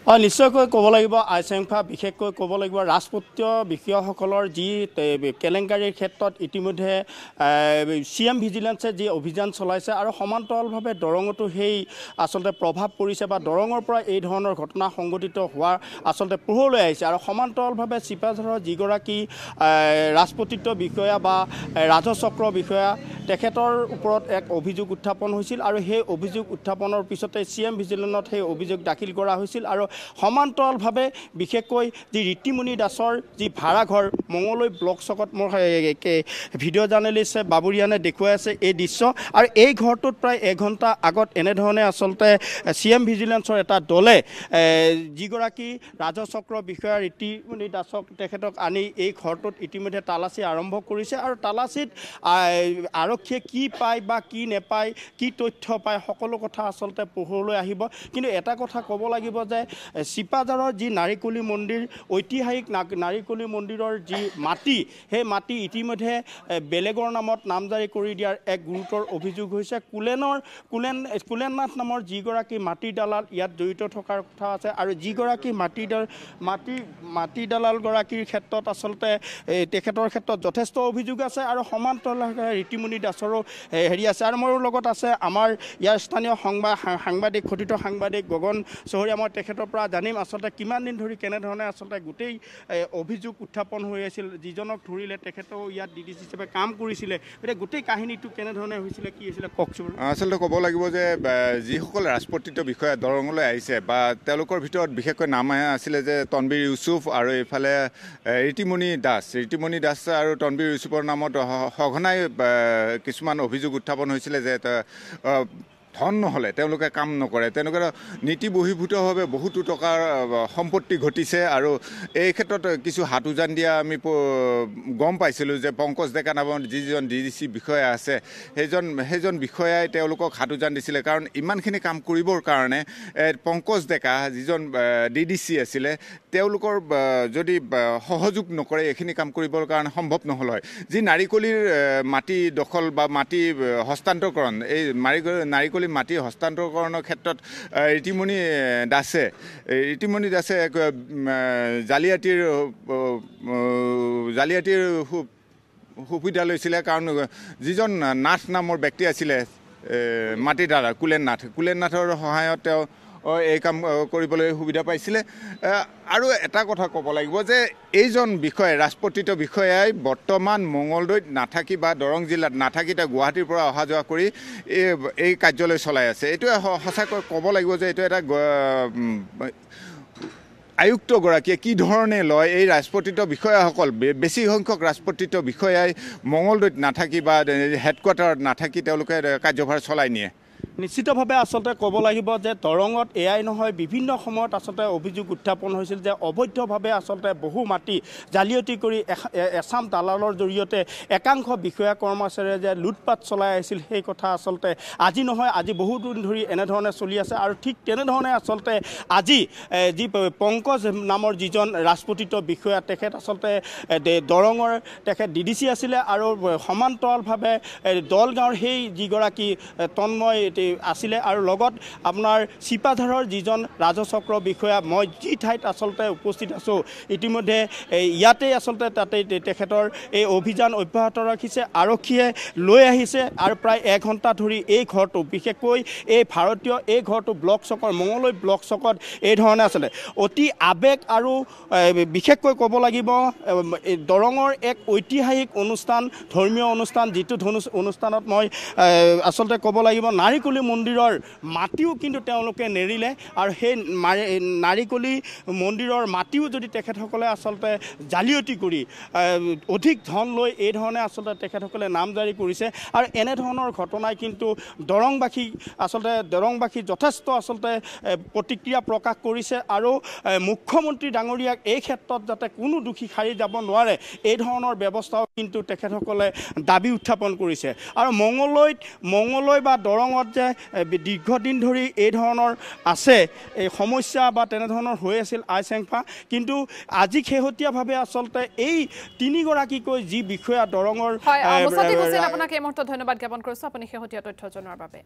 নিশ্চয়কৈ ক'ব লাগিব আইচেংফা বিশেষকৈ ক'ব লাগিব ৰাজপত্ৰীয় বিষয়াসকলৰ যি কেলেংকাৰীৰ ক্ষেত্ৰত ইতিমধ্যে CM ভিজিলেন্সে যি অভিযান চলাইছে আৰু সমান্তৰালভাৱে দৰঙতো সেই আচলতে প্ৰভাৱ পৰিছে বা দৰঙৰ পৰা এই ধৰণৰ ঘটনা সংঘটিত হোৱাৰ আচলতে পোহৰলৈ আহিছে আৰু সমান্তৰালভাৱে চিপাঝাৰৰ যিগৰাকী ৰাজপত্ৰীয় বিষয়া বা ৰাজচক্ৰ বিষয়া তেখেতৰ ওপৰত এক অভিযোগ উত্থাপন হৈছিল আৰু সেই অভিযোগ উত্থাপনৰ পিছতে CM ভিজিলেন্সত সেই অভিযোগ দাখিল কৰা হৈছিল আৰু সমান্তৰালভাৱে বিশেষকৈ যি ৰীতিমণি দাসৰ যি ভাড়াঘৰ মঙলদৈ ব্লক চকত মোৰ ভিডিঅ' জাৰ্নেলিষ্ট বাবুৰিয়ানে দেখুৱাই আছে এই দৃশ্য আৰু এই ঘৰটোত প্ৰায় এঘণ্টা আগত এনেধৰণে আচলতে CM ভিজিলেন্সৰ এটা দলে যিগৰাকী ৰাজচক্ৰ বিষয়া ৰীতিমণি দাসক তেখেতক আনি এই ঘৰটোত ইতিমধ্যে তালাচী আৰম্ভ কৰিছে আৰু তালাচীত আৰক্ষীয়ে কি পায় বা কি নেপায় কি তথ্য পায় সকলো কথা আচলতে পোহৰলৈ আহিব কিন্তু এটা কথা ক'ব লাগিব যে চিপাঝাৰৰ যি নাৰিকলি মন্দিৰ ঐতিহাসিক নাৰিকলি মন্দিৰৰ যি মাটি সেই মাটি ইতিমধ্যে বেলেগৰ নামত নামজাৰি কৰি দিয়াৰ এক গুৰুতৰ অভিযোগ হৈছে কুলেননাথ নামৰ যিগৰাকী মাটি দালাল ইয়াত জড়িত থকাৰ কথা আছে আৰু যিগৰাকী মাটি দালালগৰাকীৰ ক্ষেত্ৰত আচলতে তেখেতৰ ক্ষেত্ৰত যথেষ্ট অভিযোগ আছে আৰু সমান্তৰালভাৱে ৰীতিমণি দাসৰো হেৰি আছে আৰু মোৰ লগত আছে আমাৰ ইয়াৰ স্থানীয় সাংবাদিক খোদিত সাংবাদিক গগন চহৰীয়া মই তেখেতৰ পৰা জানিম আচলতে কিমান দিন ধৰি কেনেধৰণে আচলতে গোটেই অভিযোগ উত্থাপন হৈ আছিল যিজনক ধৰিলে তেখেতেও ইয়াত DDC হিচাপে কাম কৰিছিলে এতিয়া গোটেই কাহিনীটো কেনেধৰণে হৈছিলে কি হৈছিলে কওকচোন আচলতে ক'ব লাগিব যে যিসকল ৰাজপত্ৰিত বিষয়া দৰঙলৈ আহিছে বা তেওঁলোকৰ ভিতৰত বিশেষকৈ নাম আছিলে যে তনবীৰ ইউছুফ আৰু এইফালে ৰীতিমণি দাস আৰু তনবীৰ ইউছুফৰ নামত সঘনাই কিছুমান অভিযোগ উত্থাপন হৈছিলে যে ধন নহ'লে তেওঁলোকে কাম নকৰে তেনেকুৱা নীতি বহিৰ্ভূতভাৱে বহুতো টকাৰ সম্পত্তি ঘটিছে আৰু এই ক্ষেত্ৰত কিছু হাত উজান দিয়া আমি গম পাইছিলোঁ যে পংকজ ডেকা নামৰ যিজন DDC বিষয়া আছে সেইজন বিষয়াই তেওঁলোকক হাত উজান দিছিলে কাৰণ ইমানখিনি কাম কৰিবৰ কাৰণে পংকজ ডেকা যিজন DDC আছিলে তেওঁলোকৰ যদি সহযোগ নকৰে এইখিনি কাম কৰিবৰ কাৰণে সম্ভৱ নহ'ল হয় যি নাৰিকলিৰ মাটি দখল বা মাটি হস্তান্তৰকৰণ এই নাৰিকলি মাটি হস্তান্তৰকৰণৰ ক্ষেত্ৰত ৰীতিমণি দাসে এক জালিয়াতিৰ সুবিধা লৈছিলে কাৰণ যিজন নাথ নামৰ ব্যক্তি আছিলে মাটিদাৰ কুলেননাথৰ সহায়ত তেওঁ এই কাম কৰিবলৈ সুবিধা পাইছিলে আৰু এটা কথা ক'ব লাগিব যে এইজন ৰাজপত্ৰিত বিষয়াই বৰ্তমান মঙলদৈত নাথাকি বা দৰং জিলাত নাথাকি তেওঁ গুৱাহাটীৰ পৰা অহা যোৱা কৰি এই কাৰ্যালয় চলাই আছে এইটোৱে সঁচাকৈ ক'ব লাগিব যে এইটো এটা আয়ুক্তগৰাকীয়ে কি ধৰণে লয় এই ৰাজপত্ৰিত বিষয়াসকল বেছি সংখ্যক ৰাজপত্ৰিত বিষয়াই মঙলদৈত নাথাকি বা হেডকোৱাৰ্টাৰত নাথাকি তেওঁলোকে কাৰ্যভাৰ চলাই নিয়ে নিশ্চিতভাৱে আচলতে ক'ব লাগিব যে দৰঙত এয়াই নহয় বিভিন্ন সময়ত আচলতে অভিযোগ উত্থাপন হৈছিল যে অবৈধভাৱে আচলতে বহু মাটি জালিয়াতি কৰি এছাম দালালৰ জৰিয়তে একাংশ বিষয়া কৰ্মচাৰীয়ে যে লুটপাট চলাই আহিছিল সেই কথা আচলতে আজি নহয় আজি বহুদিন ধৰি এনেধৰণে চলি আছে আৰু ঠিক তেনেধৰণে আচলতে আজি যি পংকজ নামৰ যিজন ৰাজপত্ৰিত বিষয়া তেখেত আচলতে দৰঙৰ তেখেত DDC আছিলে আৰু সমান্তৰালভাৱে দলগাঁৱৰ সেই যিগৰাকী তন্ময় আছিলে আৰু লগত আপোনাৰ চিপাঝাৰৰ যিজন ৰাজচক্ৰ বিষয়া মই যি ঠাইত আচলতে উপস্থিত আছোঁ ইতিমধ্যে ইয়াতে আচলতে তাতে তেখেতৰ এই অভিযান অব্যাহত ৰাখিছে আৰক্ষীয়ে লৈ আহিছে আৰু প্ৰায় এঘণ্টা ধৰি এই ঘৰটো বিশেষকৈ এই ঘৰটো ব্লক চকৰ মঙলদৈ ব্লক চকত এই ধৰণে আছিলে অতি আৱেগ আৰু বিশেষকৈ ক'ব লাগিব দৰঙৰ এক ঐতিহাসিক অনুষ্ঠান ধৰ্মীয় অনুষ্ঠান যিটো অনুষ্ঠানত মই আচলতে ক'ব লাগিব নাৰিকলি মন্দিৰৰ মাটিও কিন্তু তেওঁলোকে নেৰিলে আৰু সেই নাৰিকলি মন্দিৰৰ মাটিও যদি তেখেতসকলে আচলতে জালিয়াতি কৰি অধিক ধন লৈ এই ধৰণে আচলতে তেখেতসকলে নামজাৰি কৰিছে আৰু এনেধৰণৰ ঘটনাই কিন্তু দৰংবাসী যথেষ্ট আচলতে প্ৰতিক্ৰিয়া প্ৰকাশ কৰিছে আৰু মুখ্যমন্ত্ৰী ডাঙৰীয়াক এই ক্ষেত্ৰত যাতে কোনো দোষী সাৰি যাব নোৱাৰে এই ধৰণৰ ব্যৱস্থাও কিন্তু তেখেতসকলে দাবী উত্থাপন কৰিছে আৰু মঙলদৈ বা দৰঙত যে দীৰ্ঘদিন ধৰি এই ধৰণৰ আছে এই সমস্যা বা তেনেধৰণৰ হৈ আছিল আইচেংফা কিন্তু আজি শেহতীয়াভাৱে আচলতে এই তিনিগৰাকীকৈ যি বিষয়া দৰঙৰ আপোনাক এই মুহূৰ্তত ধন্যবাদ জ্ঞাপন কৰিছোঁ আপুনি শেহতীয়া তথ্য জনোৱাৰ বাবে